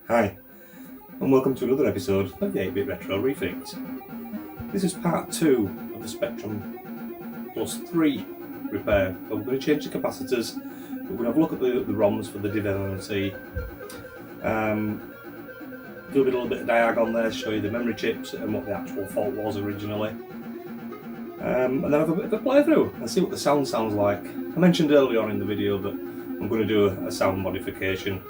Hi, and welcome to another episode of the 8-Bit Retro Refix. This is part 2 of the Spectrum Plus 3 repair. So we're going to change the capacitors, we're going to have a look at the ROMs for the Divmmc, do a little bit of diag on there, show you the memory chips and what the actual fault was originally, and then have a bit of a playthrough and see what the sound sounds like. I mentioned earlier on in the video that I'm going to do a sound modification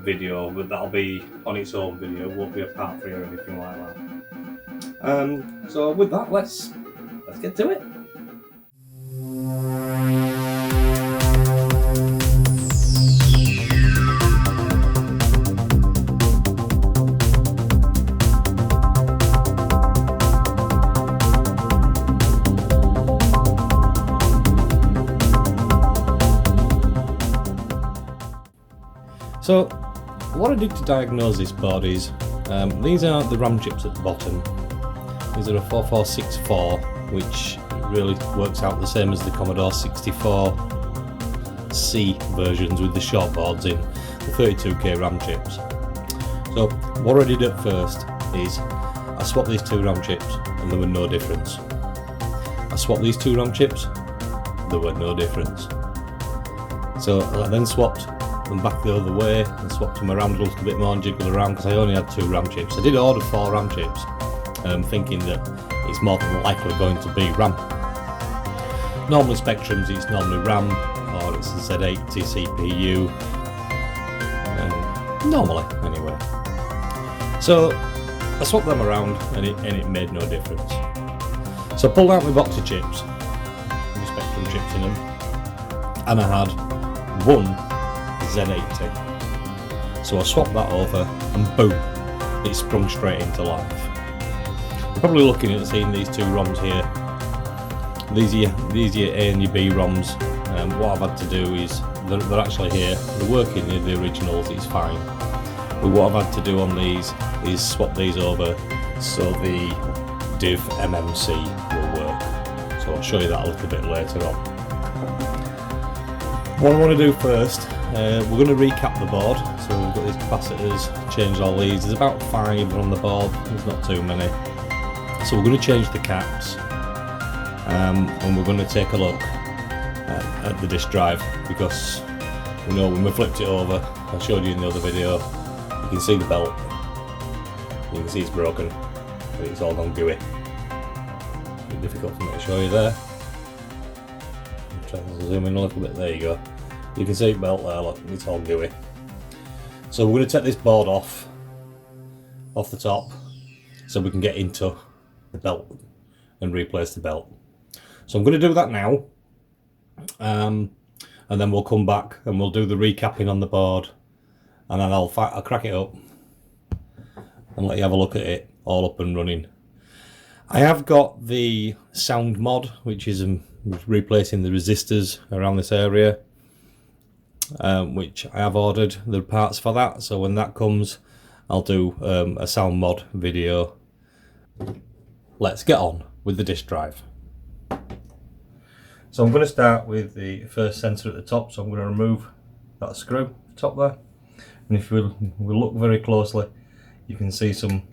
video, but that'll be on its own video, it won't be a part 3 or anything like that. So with that, let's get to it. So what I did to diagnose this board is, these are the RAM chips at the bottom. These are a 4464, which really works out the same as the Commodore 64C versions with the short boards in, the 32K RAM chips. So what I did at first is I swapped these two RAM chips and there were no difference. I swapped these two RAM chips, there were no difference. So I then swapped them back the other way and swapped them around a little bit more and jiggled around because I only had 2 RAM chips. I did order 4 RAM chips, thinking that it's more than likely going to be RAM. Normally Spectrums, it's normally RAM or it's a Z80 CPU, normally anyway. So I swapped them around and it made no difference. So I pulled out my box of chips, the Spectrum chips in them, and I had one Z80. So I swapped that over and boom, it sprung straight into life. You're probably looking at seeing these two ROMs here. These are your A and your B ROMs. What I've had to do is, they're actually here, they're working in the originals, it's fine. But what I've had to do on these is swap these over so the Divmmc will work. So I'll show you that a little bit later on. What I want to do first, we're going to recap the board. So we've got these capacitors, changed all these. There's about 5 on the board, there's not too many. So we're going to change the caps, and we're going to take a look at the disk drive, because we know when we flipped it over, I showed you in the other video, you can see the belt, you can see it's broken, but it's all gone gooey. A bit difficult for me to show you there. I'm trying to zoom in a little bit, there you go. You can see the belt there, look, it's all gooey. So we're going to take this board off the top so we can get into the belt and replace the belt. So I'm going to do that now, and then we'll come back and we'll do the recapping on the board, and then I'll crack it up and let you have a look at it all up and running. I have got the sound mod, which is replacing the resistors around this area, which I have ordered the parts for that, so when that comes I'll do a sound mod video. Let's get on with the disk drive. So I'm going to start with the first sensor at the top, so I'm going to remove that screw at the top there, and if we look very closely you can see some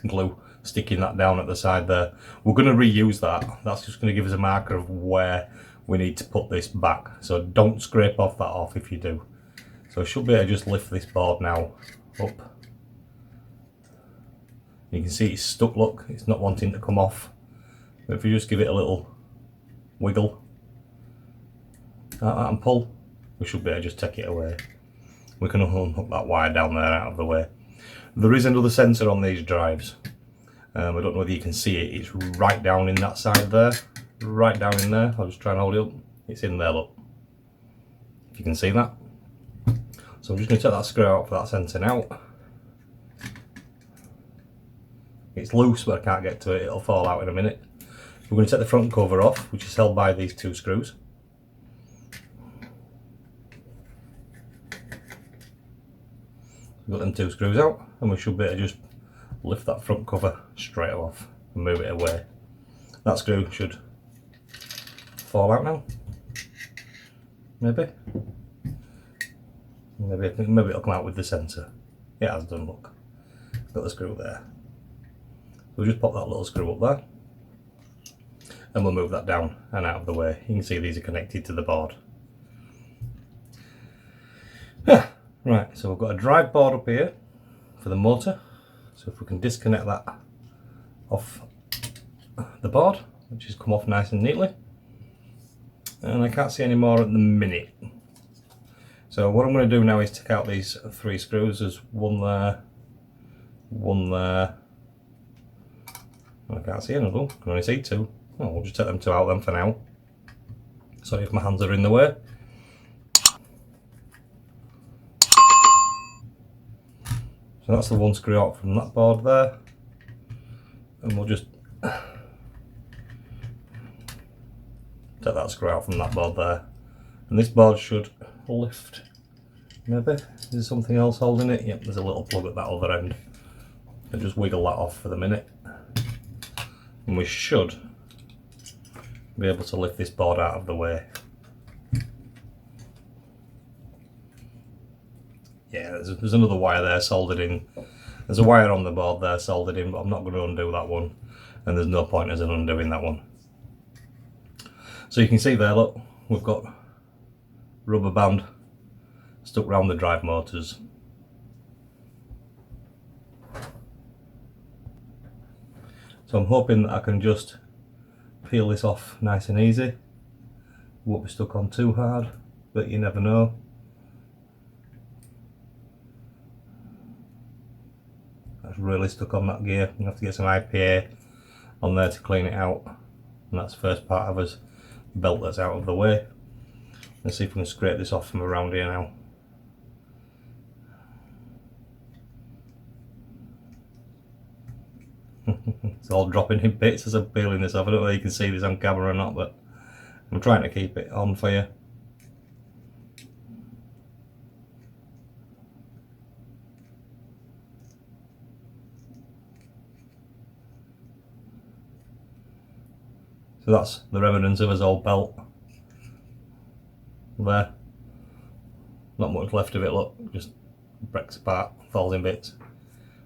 glue sticking that down at the side there. We're going to reuse that, that's just going to give us a marker of where we need to put this back, so don't scrape off that off if you do. So I should be able to just lift this board now up. You can see it's stuck, look, it's not wanting to come off. But if you just give it a little wiggle like that and pull, we should be able to just take it away. We can unhook that wire down there out of the way. There is another sensor on these drives. I don't know whether you can see it, it's right down in that side there. Right down in there, I'll just try and hold it up. It's in there, look. If you can see that. So I'm just going to take that screw out for that sensor now. It's loose, but I can't get to it, it'll fall out in a minute. We're going to take the front cover off, which is held by these 2 screws. We've got them 2 screws out, and we should be able to just lift that front cover straight off and move it away. That screw should fall out now, maybe. Maybe it'll come out with the centre. It has done, look. Got the screw there. We'll just pop that little screw up there. And we'll move that down and out of the way. You can see these are connected to the board. Right, so we've got a drive board up here for the motor. So if we can disconnect that off the board, which has come off nice and neatly. And I can't see any more at the minute. So what I'm going to do now is take out these 3 screws. There's one there, one there. I can't see another one, I can only see 2. Oh, we'll just take them 2 out then for now. Sorry if my hands are in the way. So that's the one screw out from that board there. And we'll just take that screw out from that board there. And this board should lift. Maybe? Is there something else holding it? Yep, there's a little plug at that other end. And just wiggle that off for the minute. And we should be able to lift this board out of the way. Yeah, there's another wire there soldered in. There's a wire on the board there soldered in, but I'm not going to undo that one. And there's no point in undoing that one. So you can see there, look, we've got rubber band stuck around the drive motors. So I'm hoping that I can just peel this off nice and easy. Won't be stuck on too hard, but you never know. That's really stuck on that gear. You have to get some IPA on there to clean it out. And that's the first part of his belt that's out of the way. Let's see if we can scrape this off from around here now. It's all dropping in bits as I'm peeling this off. I don't know if you can see this on camera or not, but I'm trying to keep it on for you. So that's the remnants of his old belt. There. Not much left of it, look, just breaks apart, falls in bits.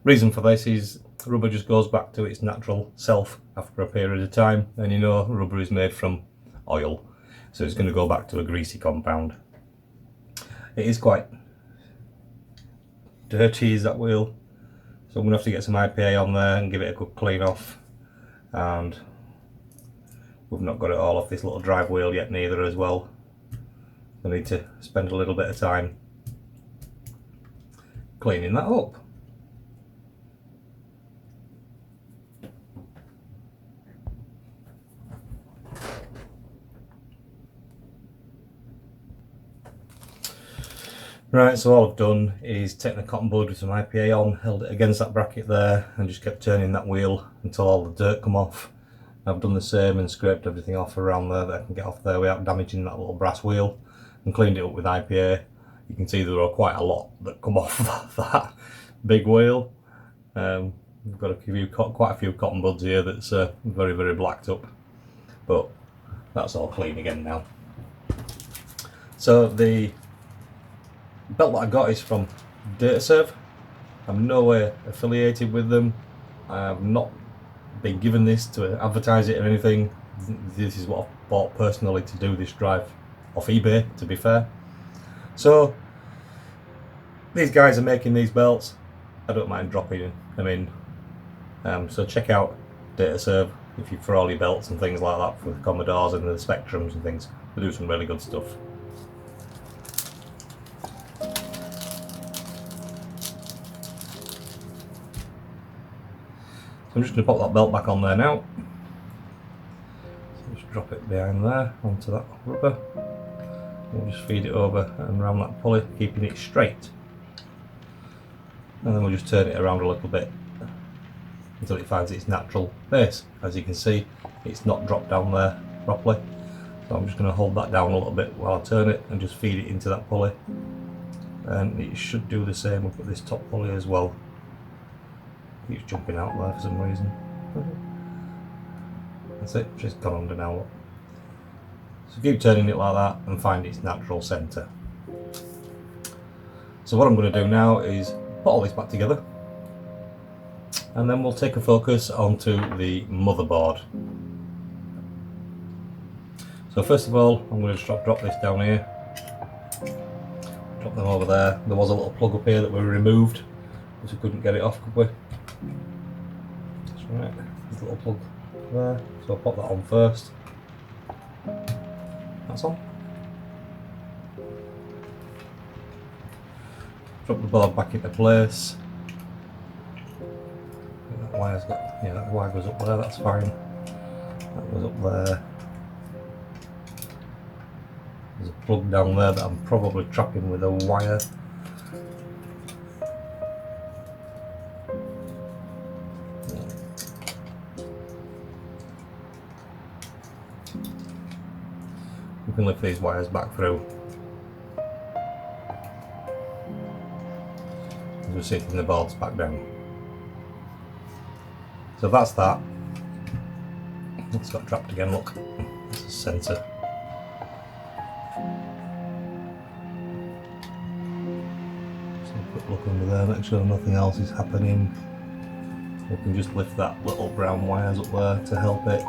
Reason for this is rubber just goes back to its natural self after a period of time, and you know rubber is made from oil, so it's going to go back to a greasy compound. It is quite dirty, is that wheel, so I'm going to have to get some IPA on there and give it a good clean off. And we've not got it all off this little drive wheel yet neither as well. I need to spend a little bit of time cleaning that up. Right, so all I've done is taken a cotton bud with some IPA on, held it against that bracket there and just kept turning that wheel until all the dirt come off. I've done the same and scraped everything off around there that I can get off there without damaging that little brass wheel, and cleaned it up with IPA. You can see there are quite a lot that come off that big wheel. We've got quite a few cotton buds here that's very, very blacked up, but that's all clean again now. So the belt that I got is from DataServe. I'm nowhere affiliated with them. I have not been given this to advertise it or anything. This is what I bought personally to do this drive off eBay, to be fair. So these guys are making these belts. I don't mind dropping them in. So check out DataServe if you for all your belts and things like that for the Commodores and the Spectrums and things. They do some really good stuff. So I'm just going to pop that belt back on there now. So just drop it behind there onto that rubber. We'll just feed it over and around that pulley, keeping it straight. And then we'll just turn it around a little bit until it finds its natural base. As you can see, it's not dropped down there properly. So I'm just going to hold that down a little bit while I turn it and just feed it into that pulley. And it should do the same with this top pulley as well. Keeps jumping out there for some reason. That's it, just gone under now. So keep turning it like that and find its natural centre. So what I'm going to do now is put all this back together, and then we'll take a focus onto the motherboard. So first of all, I'm going to just drop this down here, drop them over there. There was a little plug up here that we removed because we couldn't get it off, could we? That's right, there's a little plug there, so I'll pop that on first. That's on. Drop the board back into place. That wire's got, yeah, that wire goes up there, that's fine. That goes up there. There's a plug down there that I'm probably trapping with a wire. We can lift these wires back through. As we're sitting the boards back down. So that's that. It's got trapped again, look. It's a sensor. So a quick look under there, make sure nothing else is happening. We can just lift that little brown wires up there to help it.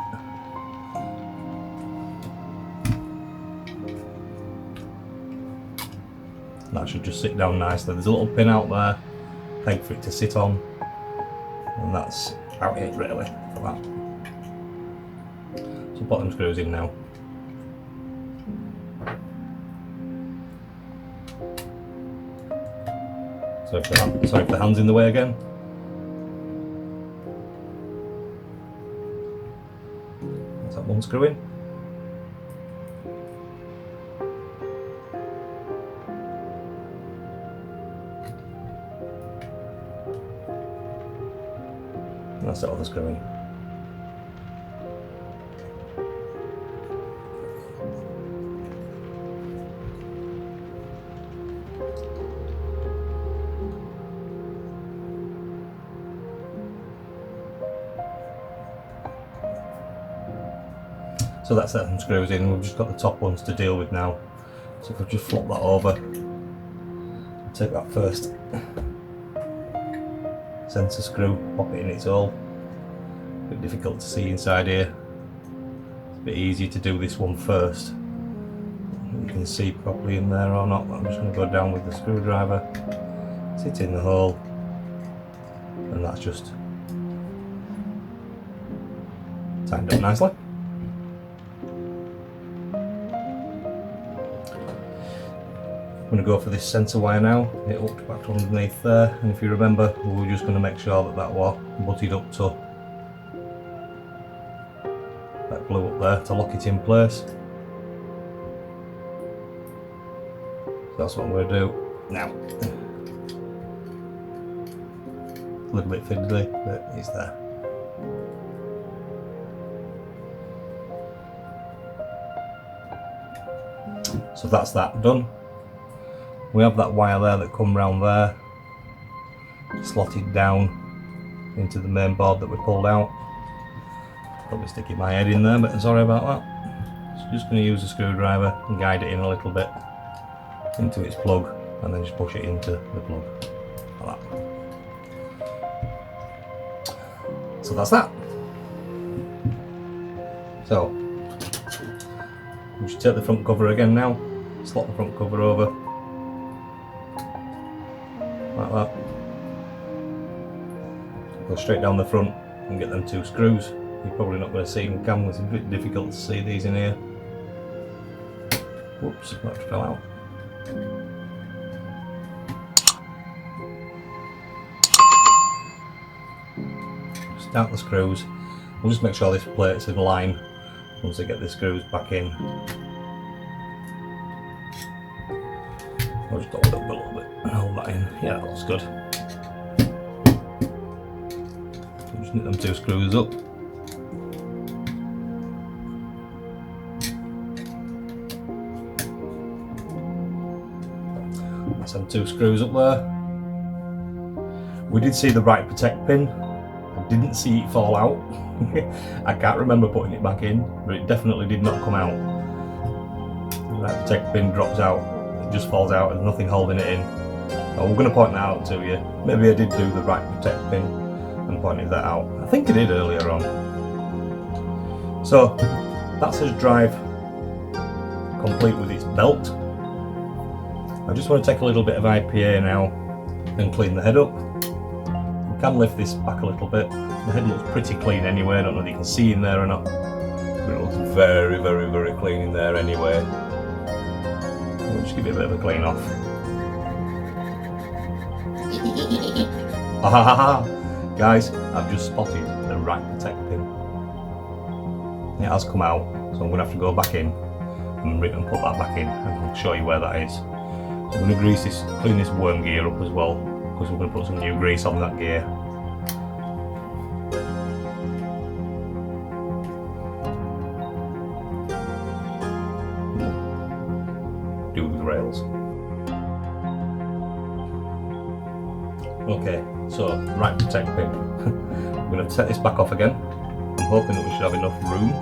That should just sit down nicely. There's a little pin out there, peg for it to sit on, and that's about it really for that. So put them screws in now. Sorry if the hand's in the way again. That's that one screw in. That's the other screw in. So that's them screws in. We've just got the top ones to deal with now. So if I just flop that over, take that first sensor screw, pop it in its hole. A bit difficult to see inside here. It's a bit easier to do this one first. You can see properly in there or not. I'm just going to go down with the screwdriver, sit in the hole, and that's just tightened up nicely. I'm going to go for this sensor wire now. It hooked back to underneath there, and if you remember, we were just going to make sure that that was butted up to that glue up there to lock it in place. So that's what I'm going to do now. A little bit fiddly, but it's there. So that's that done. We have that wire there that come round there, slotted down into the main board that we pulled out. Probably sticking my head in there, but sorry about that. So just going to use a screwdriver and guide it in a little bit into its plug, and then just push it into the plug like that. So that's that. So we just take the front cover again now, slot the front cover over like that. Go straight down the front and get them two screws. You're probably not going to see them in camera, it's a bit difficult to see these in here. Whoops, that fell out. Start the screws. We'll just make sure this plate's in line once I get the screws back in. I'll just go up a little bit and hold that in. Yeah, that looks good. So just knit them two screws up. That's them two screws up there. We did see the right protect pin. I didn't see it fall out. I can't remember putting it back in, but it definitely did not come out. The right protect pin drops out. It just falls out, there's nothing holding it in. I'm going to point that out to you. Maybe I did do the right protect pin and pointed that out. I think I did earlier on. So that's his drive complete with its belt. I just want to take a little bit of IPA now and clean the head up. I can lift this back a little bit. The head looks pretty clean anyway. I don't know if you can see in there or not, but it looks very, very, very clean in there anyway. I'll just give it a bit of a clean off. Guys, I've just spotted the right protect pin. It has come out, so I'm going to have to go back in and put that back in, and I'll show you where that is. So I'm going to clean this worm gear up as well, because we're going to put some new grease on that gear. Do the rails. Okay, so right protect pin. I'm going to set this back off again. I'm hoping that we should have enough room.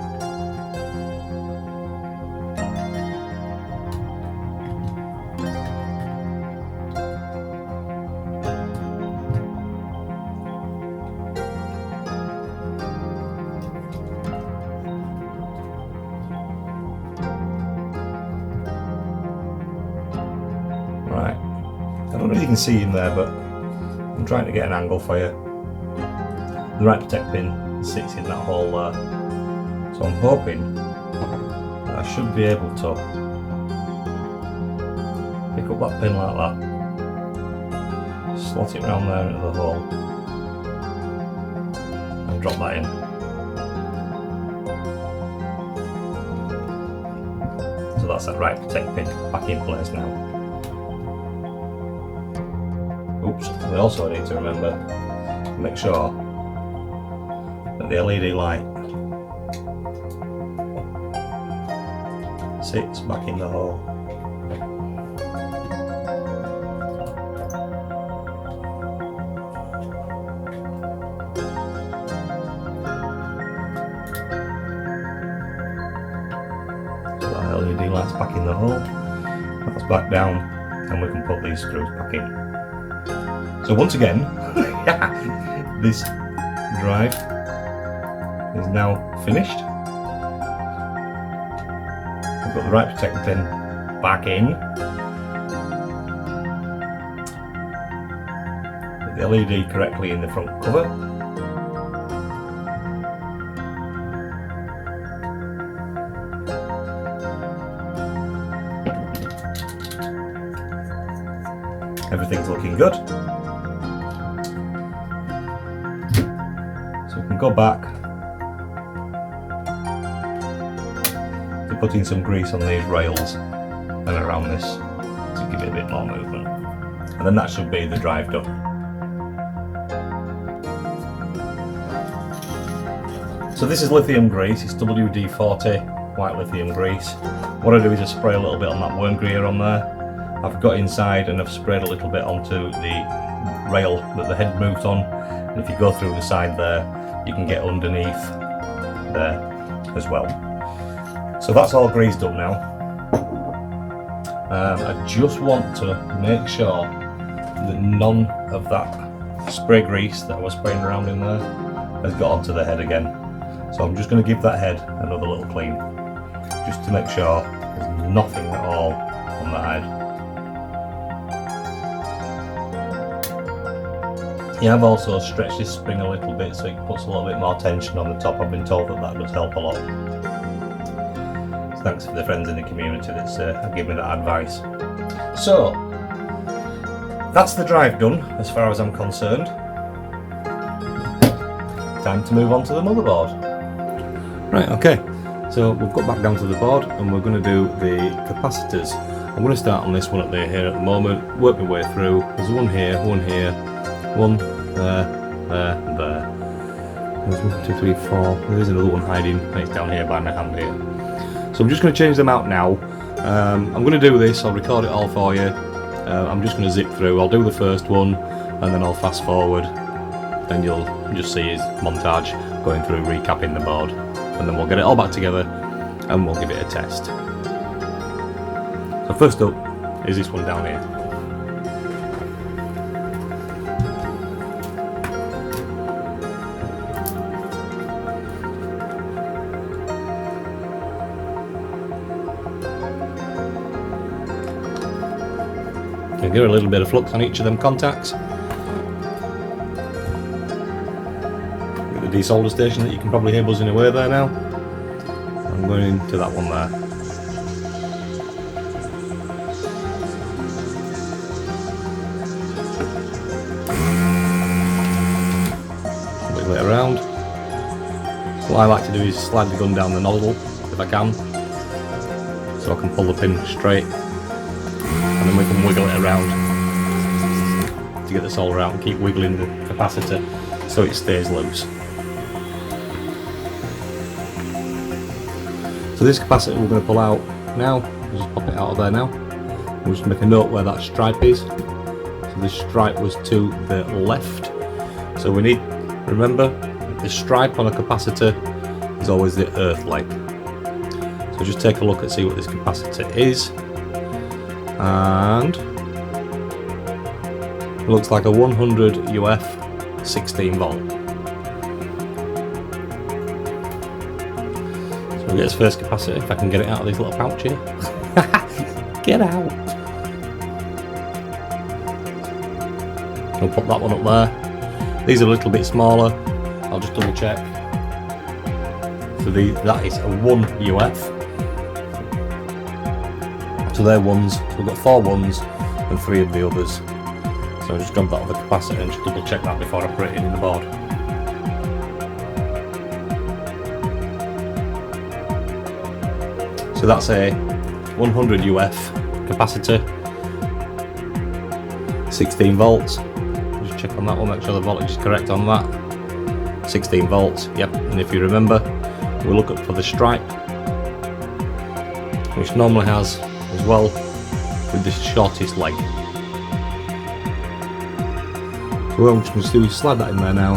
Right, I don't know if you can see in there, but I'm trying to get an angle for you. The right protect pin sits in that hole there, so I'm hoping that I should be able to pick up that pin like that, slot it round there into the hole and drop that in. So that's that right protect pin back in place now. Oops, we also need to remember to make sure that the LED light sits back in the hole. So that LED light's back in the hole, that's back down, and we can put these screws back in. So once again, this drive is now finished. I've got the right protect pin back in. Put the LED correctly in the front cover. Everything's looking good. So we can go back to putting some grease on these rails and around this to give it a bit more movement. And then that should be the drive done. So this is lithium grease, it's WD-40 white lithium grease. What I do is I spray a little bit on that worm gear on there. I've got inside and I've sprayed a little bit onto the rail that the head moves on. And if you go through the side there, you can get underneath there as well. So that's all greased up now. I just want to make sure that none of that spray grease that I was spraying around in there has got onto the head again. So I'm just going to give that head another little clean, just to make sure there's nothing at all on the head. Yeah, I've also stretched this spring a little bit so it puts a little bit more tension on the top. I've been told that that does help a lot. So thanks for the friends in the community that's given me that advice. So, that's the drive done as far as I'm concerned. Time to move on to the motherboard. Right, okay. So we've got back down to the board and we're going to do the capacitors. I'm going to start on this one here at the moment, work my way through. There's one here, one there. There's 1, 2, 3, 4. There is another one hiding, and it's down here by my hand here. So I'm just going to change them out now. I'm going to do this, I'll record it all for you. I'm just going to zip through, I'll do the first one, and then I'll fast forward. Then you'll just see his montage going through, recapping the board. And then we'll get it all back together, and we'll give it a test. So first up is this one down here. trigger, a little bit of flux on each of them contacts. With the desolder station that you can probably hear buzzing away there now. I'm going into that one there. Wiggle it around. What I like to do is slide the gun down the nozzle if I can, so I can pull the pin straight, and then we can wiggle it around to get the solder out and keep wiggling the capacitor so it stays loose. So this capacitor we're going to pull out now. We'll just pop it out of there now. We'll just make a note where that stripe is. So this stripe was to the left. So we need, remember, the stripe on a capacitor is always the earth leg. So just take a look and see what this capacitor is. And it looks like a 100 UF 16 volt. So we'll get this first capacitor, if I can get it out of this little pouch here. Get out! We'll put that one up there. These are a little bit smaller. I'll just double check. So that is a 1 UF. So they're ones. So we've got 4 ones and 3 of the others. So I'll just grab that other capacitor and just double check that before I put it in the board. So that's a 100 UF capacitor, 16 volts. Just check on that one, make sure the voltage is correct on that. 16 volts, yep. And if you remember, we'll look up for the stripe, which normally has as well with the shortest leg. So what I'm just going to do is slide that in there now.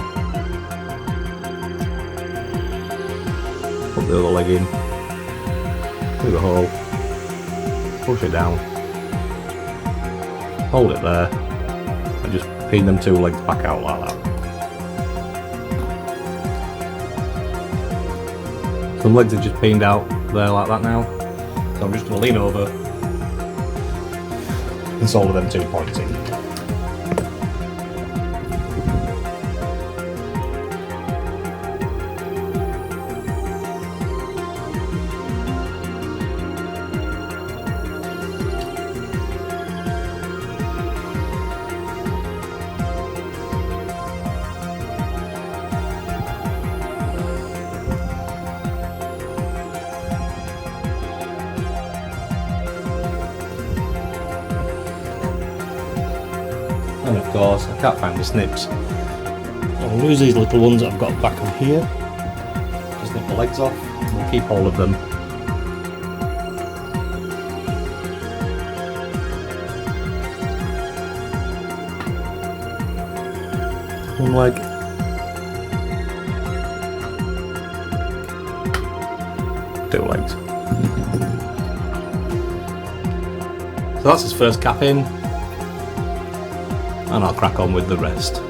Put the other leg in through the hole, push it down, hold it there, and just pin them 2 legs back out like that. Some legs are just pinned out there like that now, so I'm just going to lean over and solder them 2 points in. And of course, I can't find the snips. I'll lose these little ones that I've got back on here. Just snip the legs off, and we'll keep all of them. One leg. Two legs. So that's his first cap in. And I'll crack on with the rest.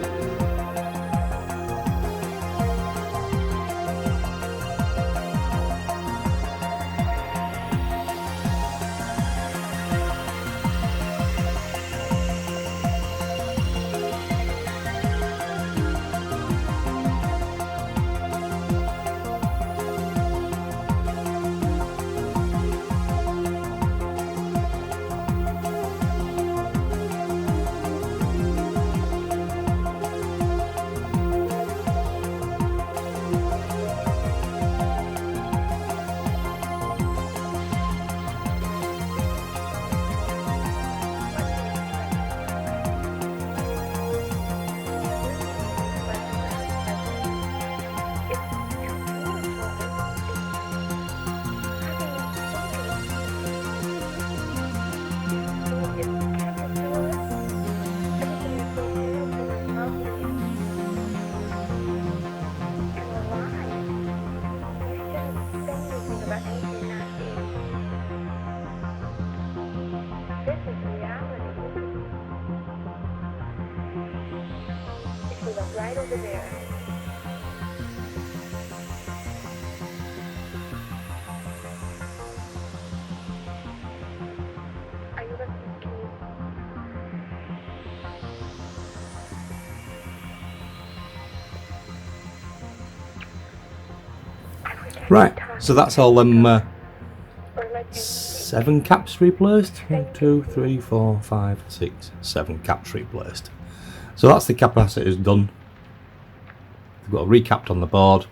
Right over there. Are you listening to me? Right, so that's all them 7 caps replaced. 1, 2, 3, 4, 5, 6, 7 caps replaced. So that's the capacitors done. We've got a recapped on the board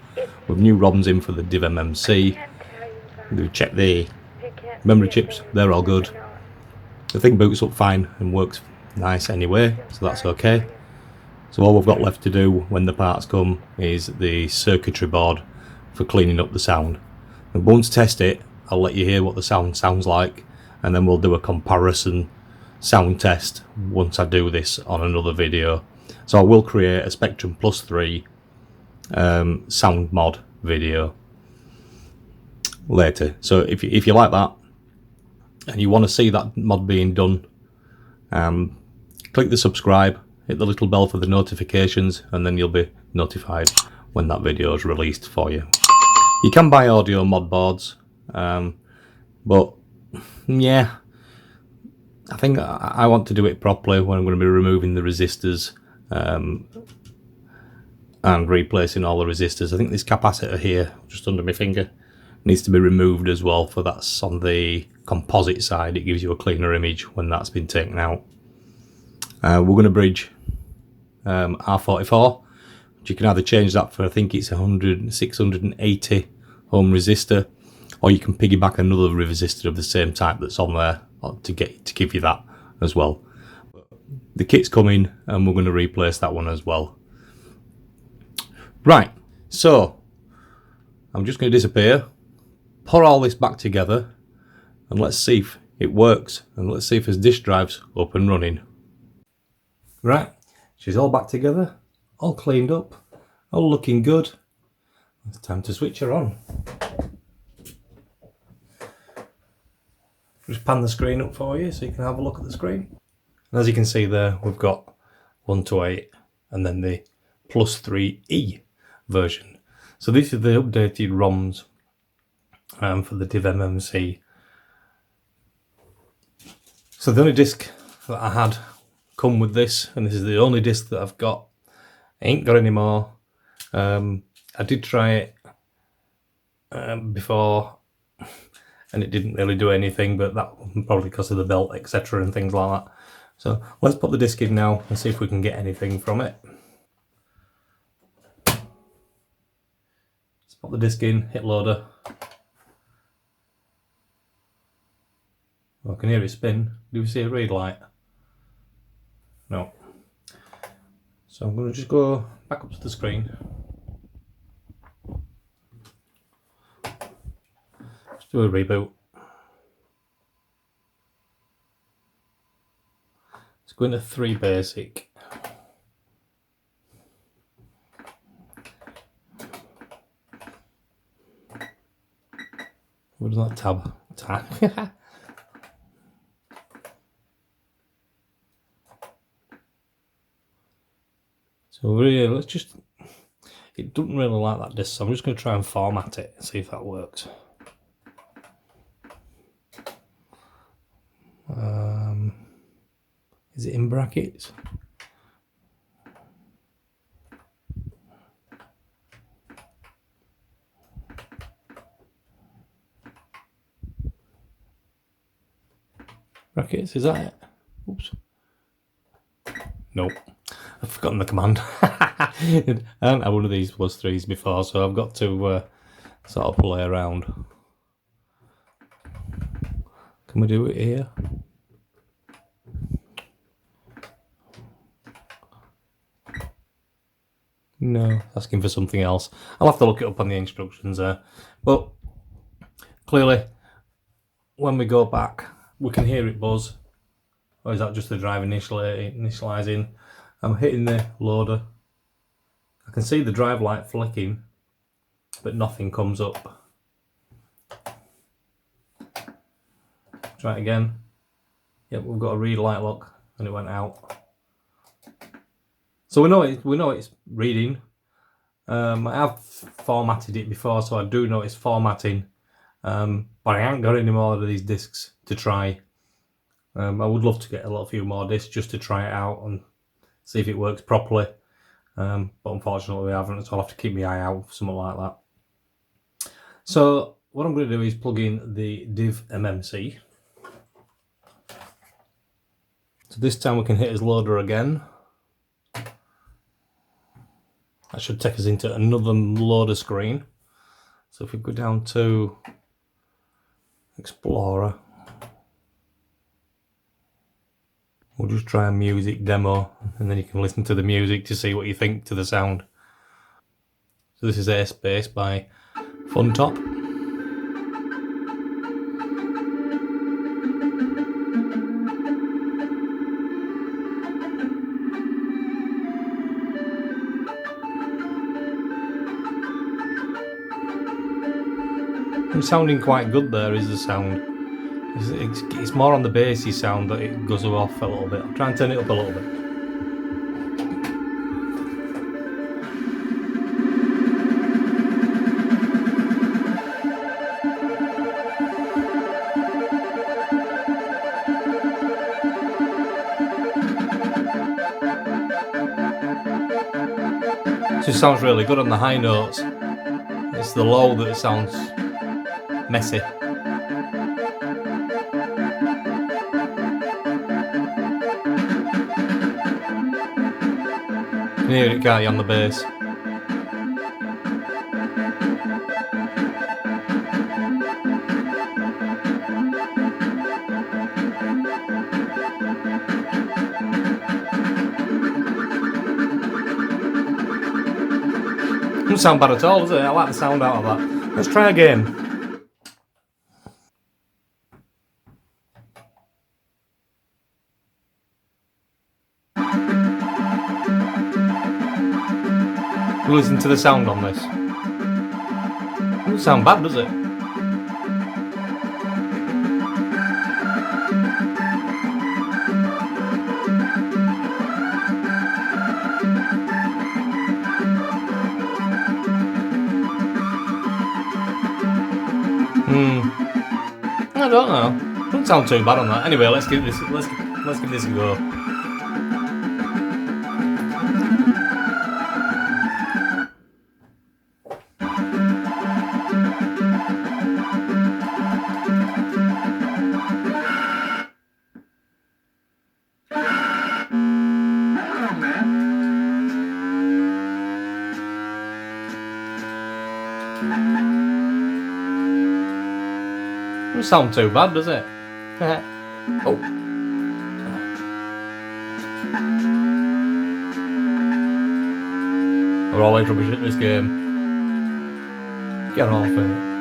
with new ROMs in for the Divmmc. We've checked the memory chips, they're all good. The thing boots up fine and works nice anyway, so that's okay. So all we've got left to do when the parts come is the circuitry board for cleaning up the sound. And once test it, I'll let you hear what the sound sounds like, and then we'll do a comparison sound test once I do this on another video. So I will create a Spectrum Plus 3 sound mod video later. So if you like that and you want to see that mod being done, click the subscribe, hit the little bell for the notifications, and then you'll be notified when that video is released for you. You can buy audio mod boards, but yeah, I think I want to do it properly when I'm going to be removing the resistors and replacing all the resistors. I think this capacitor here, just under my finger, needs to be removed as well, for that's on the composite side. It gives you a cleaner image when that's been taken out. We're going to bridge R44, which you can either change that for, I think it's 680 ohm resistor, or you can piggyback another resistor of the same type that's on there to give you that as well. The kit's coming and we're going to replace that one as well. Right, so I'm just going to disappear, put all this back together, and let's see if it works, and let's see if his disk drive's up and running. Right, she's all back together, all cleaned up, all looking good. It's time to switch her on. Just pan the screen up for you so you can have a look at the screen. And as you can see there, we've got 1 to 8 and then the plus 3E version. So these are the updated ROMs for the Divmmc. So the only disc that I had come with this, and this is the only disc that I've got. I ain't got any more. I did try it before and it didn't really do anything, but that probably because of the belt, etc. and things like that. So let's put the disc in now and see if we can get anything from it. Let's put the disc in, hit loader. I can hear it spin. Do we see a read light? No. So I'm going to just go back up to the screen. Let's do a reboot. Let's go into 3 basic. What is that tab? Tab. So really, let's just, it doesn't really like that disc, so I'm just going to try and format it and see if that works. Is it in brackets? Brackets, is that it? Oops. Nope. I've forgotten the command. I haven't had one of these plus 3s before, so I've got to sort of play around. Can we do it here? No, asking for something else. I'll have to look it up on the instructions there. But clearly, when we go back, we can hear it buzz. Or is that just the drive initializing? I'm hitting the loader. I can see the drive light flicking, but nothing comes up. Try it again. Yep, we've got a read light look, and it went out. So we know it's reading. I have formatted it before, so I do know it's formatting. But I haven't got any more of these discs to try. I would love to get a few more discs just to try it out and see if it works properly. But unfortunately we haven't, so I'll have to keep my eye out for something like that. So what I'm going to do is plug in the Divmmc. So this time we can hit his loader again. That should take us into another loader screen. So if we go down to Explorer, we'll just try a music demo, and then you can listen to the music to see what you think to the sound. So this is Airspace by Funtop. It's sounding quite good there, is the sound. It's more on the bassy sound that it goes off a little bit. I'll try and turn it up a little bit. So it sounds really good on the high notes. It's the low that sounds messy. You can hear it, can't you, on the bass? Doesn't sound bad at all, does it? I like the sound out of that. Let's try again. Listen to the sound on this. Doesn't sound bad, does it? I don't know. Doesn't sound too bad on that. Anyway, let's give this a go. Doesn't sound too bad, does it? Oh. We're always rubbish at this game. Get off it.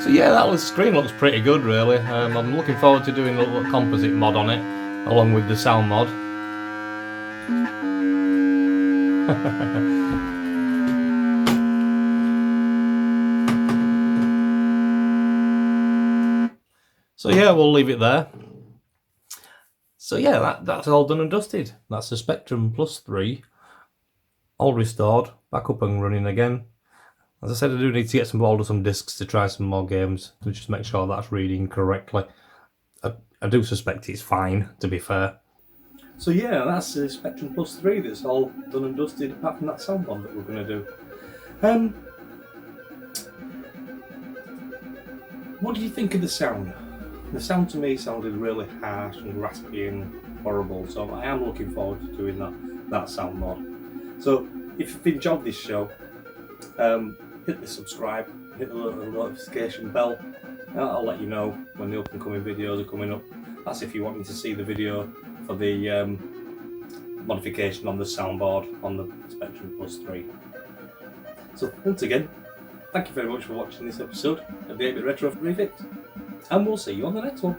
So yeah, that screen looks pretty good, really. I'm looking forward to doing a little composite mod on it, along with the sound mod. So yeah, we'll leave it there. So yeah, that's all done and dusted. That's the Spectrum Plus 3, all restored, back up and running again. As I said, I do need to get some discs to try some more games to just make sure that's reading correctly. I do suspect it's fine, to be fair. So yeah, that's the Spectrum Plus 3 that's all done and dusted, apart from that sound one that we're going to do. What do you think of the sound? The sound to me sounded really harsh and raspy and horrible, so I am looking forward to doing that sound mod. So if you've enjoyed this show, hit the subscribe, hit the notification bell. I'll let you know when the up and coming videos are coming up. That's if you want me to see the video for the modification on the soundboard on the Spectrum Plus 3. So once again, thank you very much for watching this episode of the 8-Bit Retro Refix, and we'll see you on the next one.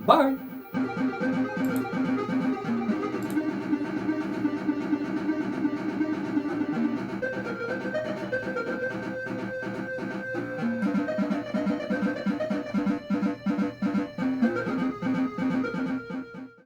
Bye!